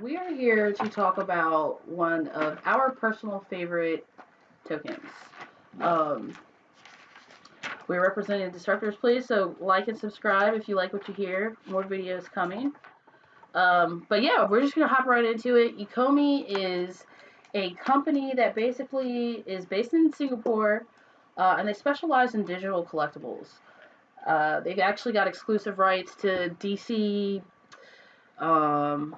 We are here to talk about one of our personal favorite tokens. Um, we're representing Disruptors, please. So like and subscribe if you like what you hear. More videos coming. But yeah, we're just gonna hop right into it. Ecomi is a company that basically is based in Singapore, and they specialize in digital collectibles. They've actually got exclusive rights to DC. Um,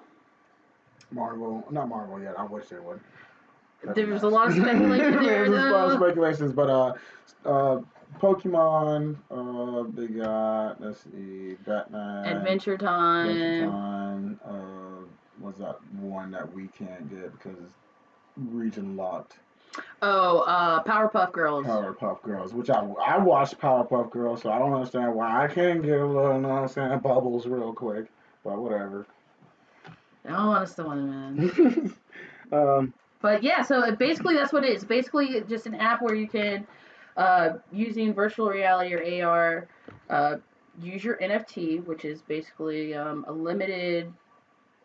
Marvel, not Marvel yet. I wish they would. there's a lot of speculation there. There's a lot of Though. speculations, but Pokemon. They got, let's see, Batman, Adventure Adventure Time. Time. What's that one that we can't get because it's region locked? Oh, Powerpuff Girls. Powerpuff Girls, which I watched Powerpuff Girls, so I don't understand why I can't get a little, you know what I'm saying, bubbles real quick, but whatever. I don't want to steal man. um, But yeah, so basically that's what it is. Basically, just an app where you can, using virtual reality or AR, use your NFT, which is basically a limited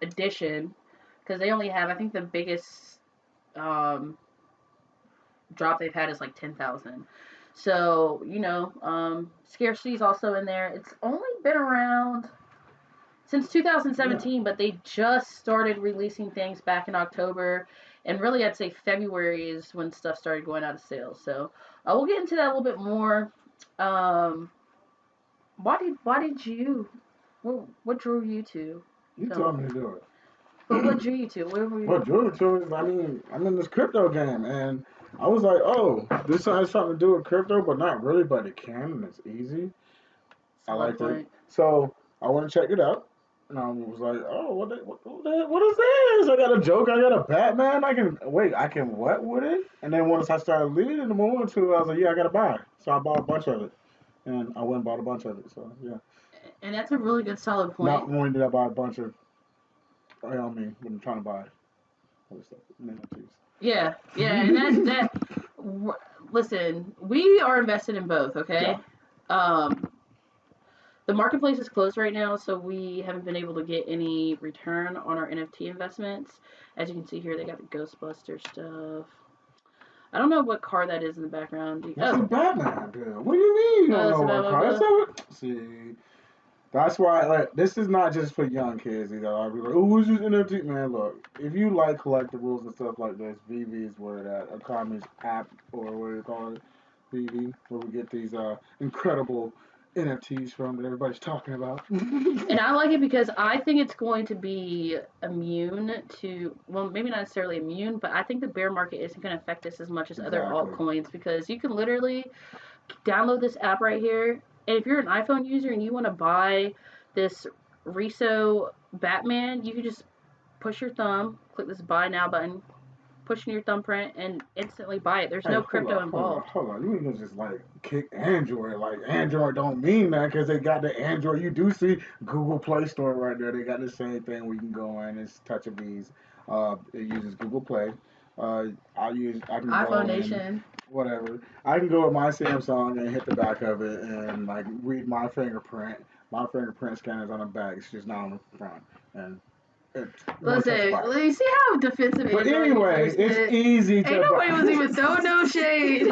edition, because they only have, I think the biggest um, drop they've had is like 10,000. So, scarcity is also in there. It's only been around since yeah. 2017, but they just started releasing things back in October, and really I'd say February is when stuff started going out of sales. So we'll get into that a little bit more. Um, why did you what drew you to You Komi? told me to do it. But what drew you to? What were What you? drew me to it is, I'm in this crypto game, and I was like, oh, this has something to do with crypto, but not really, but it can, and it's easy. I Solid liked it. point. So I went to check it out, and I was like, oh, what is this? I got a joke, I got a Batman, I can what with it? And then once I started leading the more into it, I was like, yeah, I got to buy. So I bought a bunch of it, and I went and bought a bunch of it, so yeah. And that's a really good solid Not point. only did I buy a bunch of, when I'm trying to buy other stuff, NFTs. Yeah, yeah, and listen, we are invested in both, Yeah. okay? Um, the marketplace is closed right now, so we haven't been able to get any return on our NFT investments. As you can see here, they got the Ghostbuster stuff. I don't know what car that is in the background. That's a Batman bill. What do you mean you don't That's know a what Batman car? That's bill. what. See, that's why like this is not just for young kids either. I'll be like, oh, who's this NFT? Man, look, if you like collectibles and stuff like this, VeVe is where that Akami's app or what do you call it, VeVe, where we get these incredible NFTs from that everybody's talking about. And I like it because I think it's going to be immune to, well, maybe not necessarily immune, but I think the bear market isn't going to affect us as much as other Exactly. altcoins, because you can literally download this app right here. And if you're an iPhone user and you want to buy this Riso Batman, you can just push your thumb, click this buy now button, push in your thumbprint, and instantly buy it. There's Hey, no crypto involved. hold on. You ain't gonna just like kick Android. Like Android don't mean that because they got the Android. You do see Google Play Store right there. They got the same thing where you can go in. It's touch of ease. It uses Google Play. I can iPhone go in Nation. whatever. I can go with my Samsung and hit the back of it and like read my fingerprint. My fingerprint scanner's on the back. It's just not on the front. And it's one touch Listen, buy. you see how defensive But Android anyway, users it's get? easy Ain't to nobody was buy. even throwing no shade.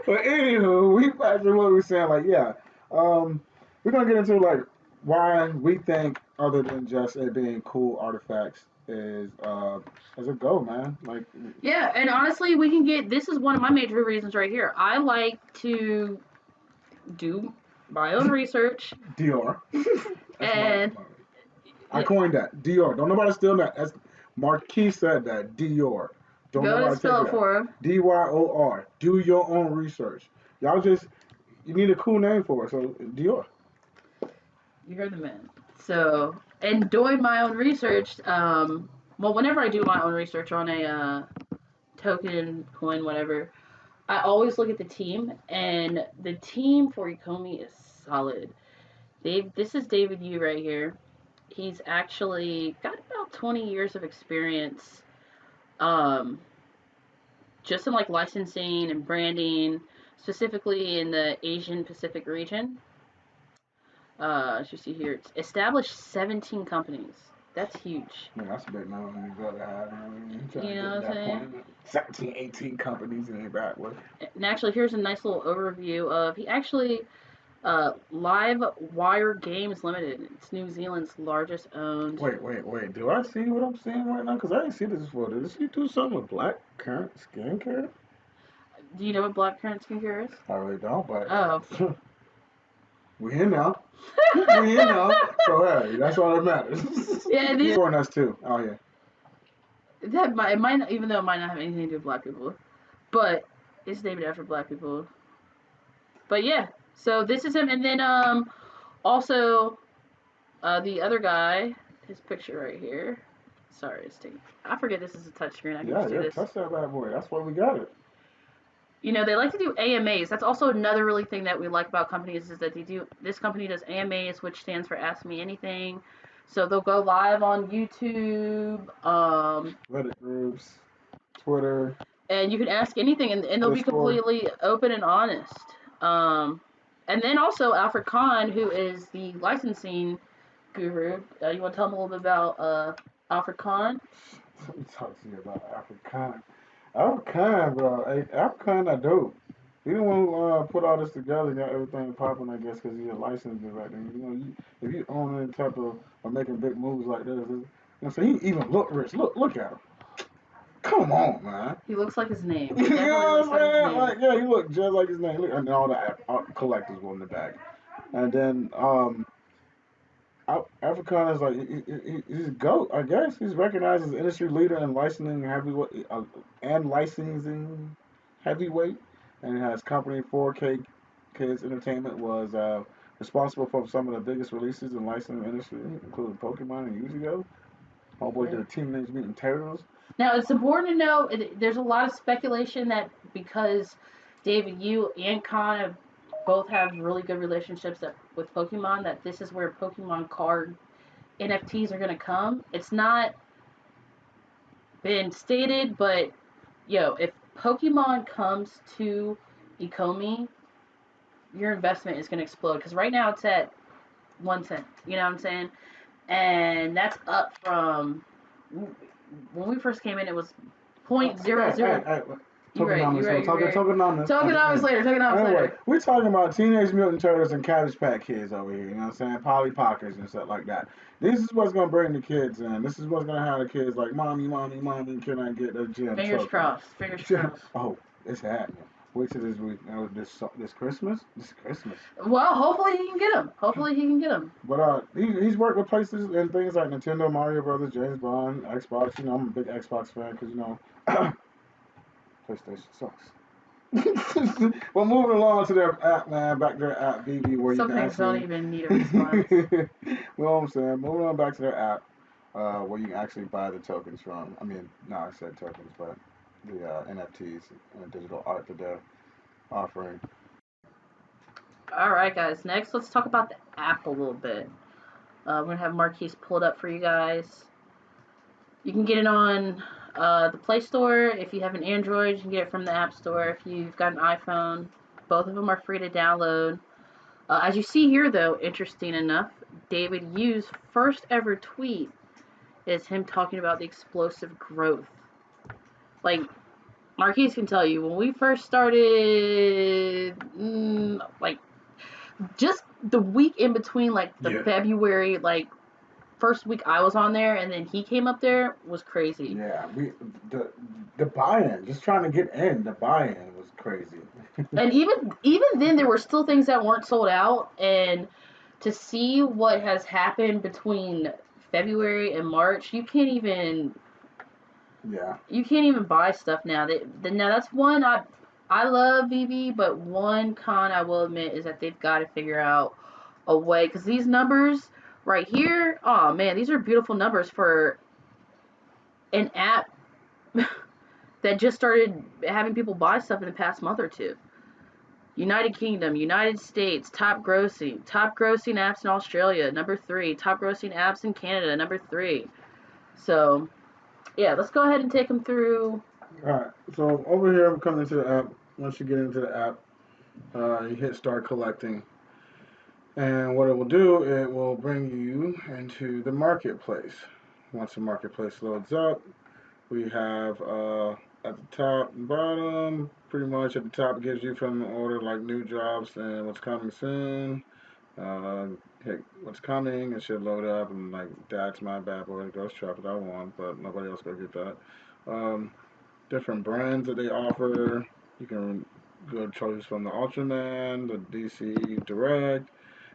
But anywho, we back to what we were saying. Like, yeah, we're gonna get into like why we think other than just it being cool artifacts is as a go, man. Like, Yeah, and honestly, we can get. This is one of my major reasons right here. I like to do my own research, Dior. That's and I coined that Dior. Don't nobody steal that. That's Marquis said that Dior. Don't go to nobody take spell it it out. for him. DYOR. Do your own research. Y'all just you need a cool name for it. So Dior. You heard the man. So, and doing my own research. Well, whenever I do my own research on a token, coin, whatever, I always look at the team, and the team for Ecomi is solid. This is David Yu right here. He's actually got about 20 years of experience, um, just in like licensing and branding, specifically in the Asian Pacific region. As you see here, it's established 17 companies. That's huge. Man, that's a big number when you go to have. You trying You to know get what to I'm that saying? point. 17, 18 companies in back with. And actually, here's a nice little overview of he actually Live Wire Games Limited. It's New Zealand's largest owned. Wait. Do I see what I'm seeing right now? Because I didn't see this before. Did she do something with black currant skincare? Do you know what black currant skincare is? I really don't, but Oh. we here now. We here now. So hey, that's all that matters. Yeah, these. For us too. Oh yeah. It might not, even though it might not have anything to do with black people, but it's named after black people. But yeah, so this is him, and then also the other guy, his picture right here. Sorry, it's taking. I forget this is a touchscreen. I can just do this. Touch that bad boy. That's why we got it. You know, they like to do AMAs. That's also another really thing that we like about companies is that they do. This company does AMAs, which stands for Ask Me Anything. So they'll go live on YouTube, Reddit groups, Twitter, and you can ask anything, and they'll be Discord. completely open and honest. Um, and then also Alfred Kahn, who is the licensing guru. You want to tell them a little bit about Alfred Kahn? Let me talk to you about Africana. Africana, bro. Hey, Africana dope. He the one who put all this together, got everything popping, I guess, because he's a licensed director. You know, if you own any type of or making big moves like this, you know, so he even look rich. Look at him. Come on, man. He looks like his name. He You definitely know looks what like his I'm saying? name. Like, yeah, he look just like his name. Look, and all the collectors were in the back. And then Africana is like he's a goat. I guess he's recognized as industry leader in licensing heavyweight and licensing heavyweight, and it has company 4K Kids Entertainment was responsible for some of the biggest releases in licensing industry, including Pokemon and Yu-Gi-Oh. Homeboy did a Teenage Mutant Turtles. Now it's important to know there's a lot of speculation that because David, you and Khan both have really good relationships with Pokemon, that this is where Pokemon card NFTs are going to come. It's not been stated, but if Pokemon comes to Ecomi, your investment is going to explode because right now it's at 1 cent. You know what I'm saying? And that's up from when we first came in. It was 0.00. You're right. You're right. You're right. Tokenomics later. Tokenomics Anyway, later. we're talking about Teenage Mutant Turtles and Cabbage Patch Kids over here. You know what I'm saying? Polly Pockets and stuff like that. This is what's gonna bring the kids in. This is what's gonna have the kids like, mommy, can I get a gym Fingers token? crossed. Fingers crossed. Oh, it's happening. Wait till this week. This Christmas. This Christmas. Well, hopefully he can get them. Hopefully he can get them. But he's worked with places and things like Nintendo, Mario Brothers, James Bond, Xbox. You know, I'm a big Xbox fan because you know, PlayStation sucks. Well, moving along to their app, man. Back to their app, VeVe, where Some you can things actually. don't even need a response. You know what I'm saying? Moving on back to their app, where you can actually buy the tokens from. I mean, no, I said tokens, but the NFTs and digital art that they're offering. All right, guys. Next, let's talk about the app a little bit. We're gonna have Marquise pulled up for you guys. You can get it on the Play Store. If you have an Android, you can get it from the App Store. If you've got an iPhone, both of them are free to download. As you see here, though, interesting enough, David Yu's first ever tweet is him talking about the explosive growth. Like, Marquise can tell you, when we first started, like, just the week in between, like, the February, like, first week I was on there and then he came up there was crazy. Yeah, the buy-in, just trying to get in, the buy-in was crazy. And even then there were still things that weren't sold out, and to see what has happened between February and March, you can't even buy stuff now. Now that's one I love VeVe, but one con I will admit is that they've got to figure out a way, because these numbers right here, oh man, these are beautiful numbers for an app that just started having people buy stuff in the past month or two. United Kingdom, United States, top grossing apps in Australia, number 3, top grossing apps in Canada, number 3. So, yeah, let's go ahead and take them through. Alright, so over here, I'm coming to the app. Once you get into the app, you hit start collecting. And what it will do, it will bring you into the marketplace. Once the marketplace loads up, we have at the top and bottom, pretty much at the top gives you from the order like new jobs and what's coming soon. Uh, Hit what's coming, it should load up, and like that's my bad boy, Ghost Trap that I want, but nobody else gonna get that. Um, Different brands that they offer. You can go choose from the Ultraman, the DC Direct,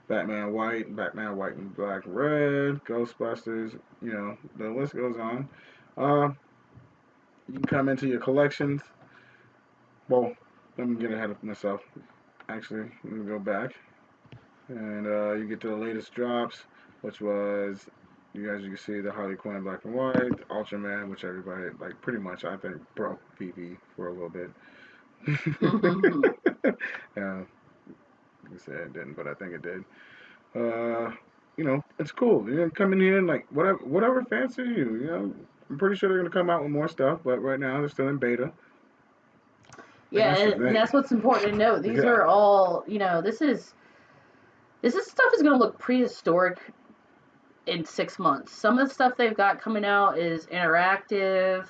Batman White and Black Red, Ghostbusters. You know the list goes on. Uh, you can come into your collections. Well, let me get ahead of myself. Actually, let me go back, and you get to the latest drops, which was you guys. You can see the Harley Quinn Black and White, the Ultraman, which everybody like pretty much I think broke VeVe for a little bit. Yeah, like I said it didn't, but I think it did. Uh, it's cool. You know, come in here and like whatever fancies you. You know, I'm pretty sure they're gonna come out with more stuff, but right now they're still in beta. And Yeah, that's the and thing. that's what's important to note. These Yeah. are all, this is stuff is going to look prehistoric in 6 months. Some of the stuff they've got coming out is interactive.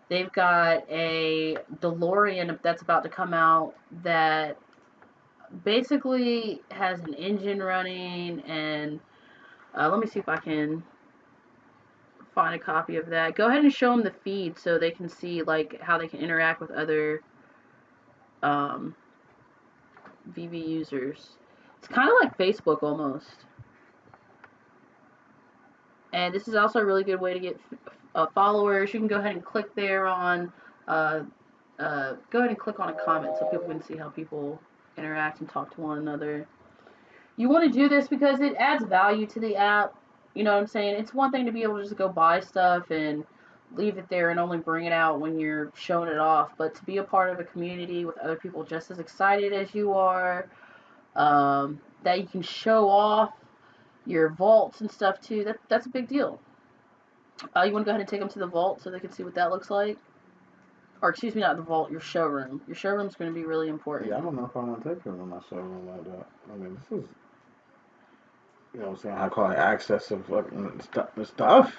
They've got a DeLorean that's about to come out that basically has an engine running, and let me see if I can find a copy of that. Go ahead and show them the feed so they can see like how they can interact with other um, VV users. It's kind of like Facebook almost. And this is also a really good way to get followers. You can go ahead and click there on, uh, go ahead and click on a comment so people can see how people interact and talk to one another. You want to do this because it adds value to the app. You know what I'm saying? It's one thing to be able to just go buy stuff and leave it there and only bring it out when you're showing it off, but to be a part of a community with other people just as excited as you are, that you can show off your vaults and stuff too, that's a big deal. You want to go ahead and take them to the vault so they can see what that looks like? Or excuse me, not the vault, your showroom. Your showroom's going to be really Yeah, important. I don't know if I want to take her in my showroom like that. I mean, this is, what I'm saying, I call it access of fucking the stuff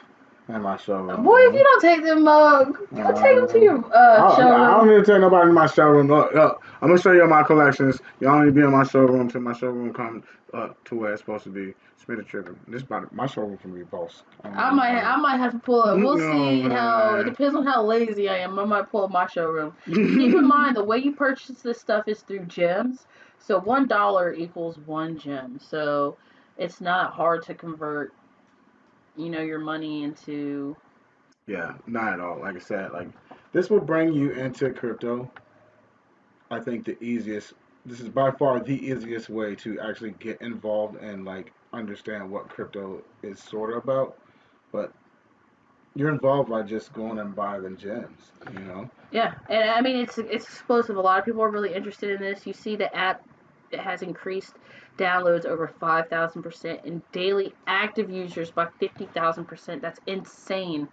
in my Boy, if you showroom, don't take them, you you don't take them to know. your I don't showroom. need to take nobody in my showroom. Look, I'm gonna show you my collections. Y'all need to be in my showroom till my showroom come to where it's supposed to be. Spin the trigger. This about my showroom can be boss. I might have to pull up. We'll No see how. It man. depends on how lazy I am. I might pull up my showroom. Keep in mind the way you purchase this stuff is through gems. So $1 equals one gem. So it's not hard to convert, your money into. Yeah, not at all. Like I said, like this will bring you into crypto. I think the easiest. This is by far the easiest way to actually get involved and like understand what crypto is sort of about. But you're involved by just going and buying the gems. You know. Yeah, and I mean it's explosive. A lot of people are really interested in this. You see the app has increased downloads over 5,000% and daily active users by 50,000%. That's insane.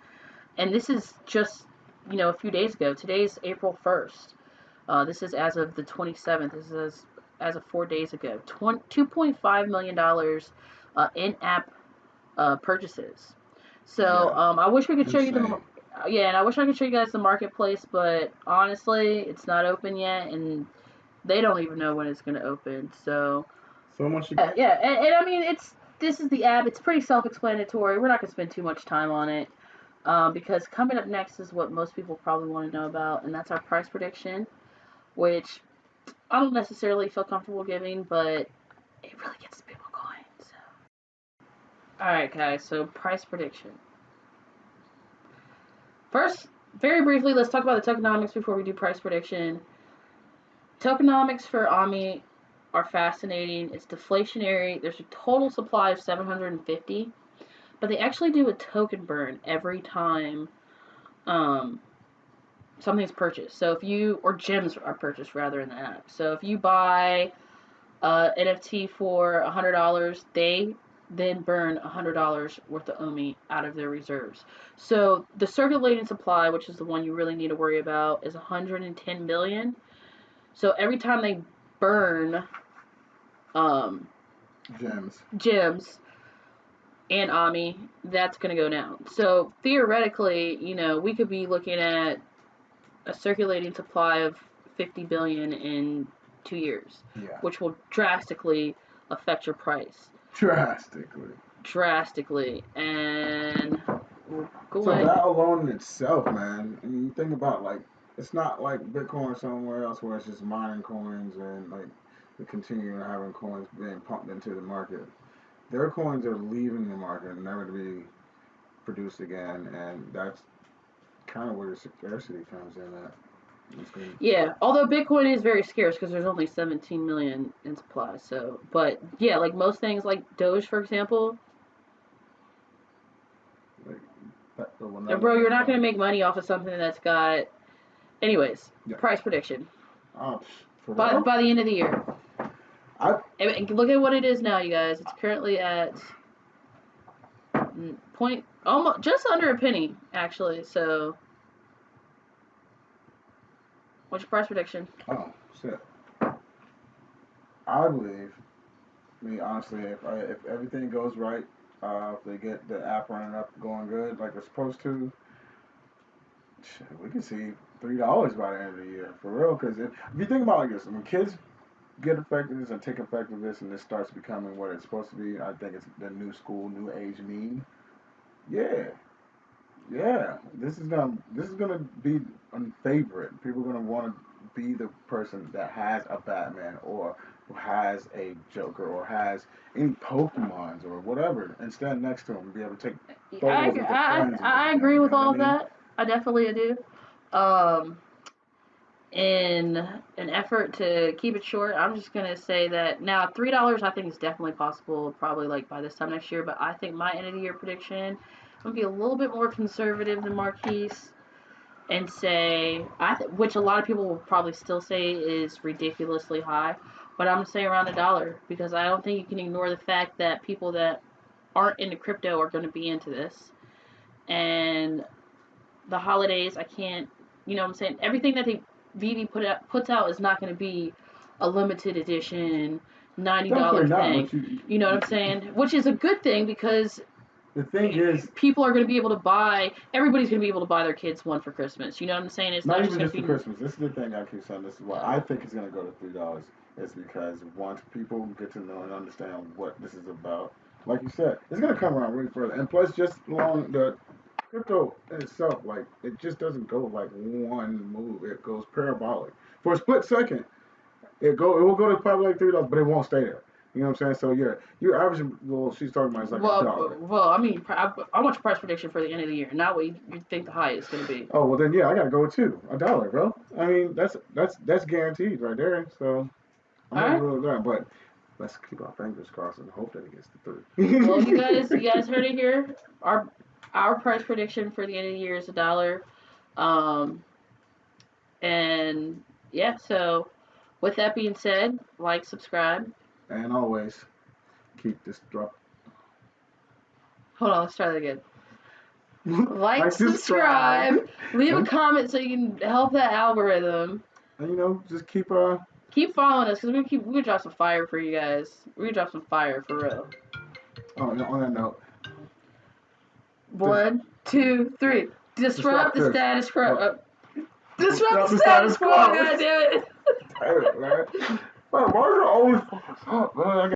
And this is just a few days ago. Today's April 1st. This is as of the 27th. This is as of 4 days ago. $2.5 million in-app purchases. So Yeah. I wish we could show you the. Insane. Yeah, and I wish I could show you guys the marketplace, but honestly, it's not open yet, and they don't even know when it's going to open. So So much. yeah, and I mean, this is the app. It's pretty self-explanatory. We're not going to spend too much time on it, because coming up next is what most people probably want to know about, and that's our price prediction, which I don't necessarily feel comfortable giving, but it really gets people going. So. All right, guys. So price prediction. First, very briefly, let's talk about the tokenomics before we do price prediction. Tokenomics for OMI are fascinating. It's deflationary. There's a total supply of 750, but they actually do a token burn every time um, something's purchased. So if you, or gems are purchased rather in the app. So if you buy NFT for $100, they then burn $100 worth of OMI out of their reserves. So the circulating supply, which is the one you really need to worry about, is 110 million. So every time they burn, um, gems and OMI, that's going to go down. So theoretically, we could be looking at a circulating supply of 50 billion in 2 years, which will drastically affect your price. Drastically. And so that alone in itself, man, I mean, you think about, like, it's not like Bitcoin somewhere else where it's just mining coins and, like, the continuing having coins being pumped into the market. Their coins are leaving the market, never to be produced again, and that's kind of where the scarcity comes in at. Yeah, although Bitcoin is very scarce because there's only 17 million in supply. So, but yeah, like most things, like Doge, for example. Bro, you're not gonna make money off of something that's got. Anyways, price prediction. By the end of the year. Look at what it is now, you guys. It's currently at almost just under a penny, actually. So. What's your price prediction? Oh, shit. I believe, honestly, if everything goes right, if they get the app running up, going good, like they're supposed to, we could see $3 by the end of the year, for real. Because if you think about it like this, when kids get effectiveness and take effectiveness and this starts becoming what it's supposed to be, I think it's the new school, new age meme. Yeah, this is gonna be a favorite. People are gonna want to be the person that has a Batman or who has a Joker or has any Pokemons or whatever, and stand next to him and be able to take photos with their friends. I agree with all of that. I definitely do. In an effort to keep it short, I'm just gonna say that now $3 I think is definitely possible, probably like by this time next year. But I think my end of the year prediction, I'm gonna be a little bit more conservative than Marquise and say which a lot of people will probably still say is ridiculously high, but I'm gonna say around $1 because I don't think you can ignore the fact that people that aren't into crypto are gonna be into this, and the holidays I can't, you know what I'm saying, everything that VeVe puts out is not going to be a limited edition $90 thing. You know what I'm saying? Which is a good thing because the thing is, people are going to be able to buy. Everybody's going to be able to buy their kids one for Christmas. You know what I'm saying? It's not even just for Christmas. This is the thing I keep saying. This is why I think it's going to go to $3. Is because once people get to know and understand what this is about, like you said, it's going to come around way further. And plus, just along the crypto in itself, like, it just doesn't go like one move. It goes parabolic. For a split second, it will go to probably like $3, but it won't stay there. You know what I'm saying? So yeah, your average, well, she's talking about is like $1. Well, I mean, I want your price prediction for the end of the year, not what you think the high is going to be. Oh well, then yeah, I gotta go with $1, bro. I mean, that's guaranteed right there. So I'm gonna go with that, but let's keep our fingers crossed and hope that it gets to 3. Well, you guys heard it here. Our price prediction for the end of the year is $1. And yeah, so with that being said, like, subscribe, and always keep this drop. Hold on, let's try that again. Like, subscribe, leave a comment so you can help that algorithm. And just keep following us because we're gonna drop some fire for you guys. We're gonna drop some fire for real. Oh, on that note. 1, 2, 3. Disrupt the status quo. Disrupt the status quo. God damn it. Man, why are you always fucking up, man?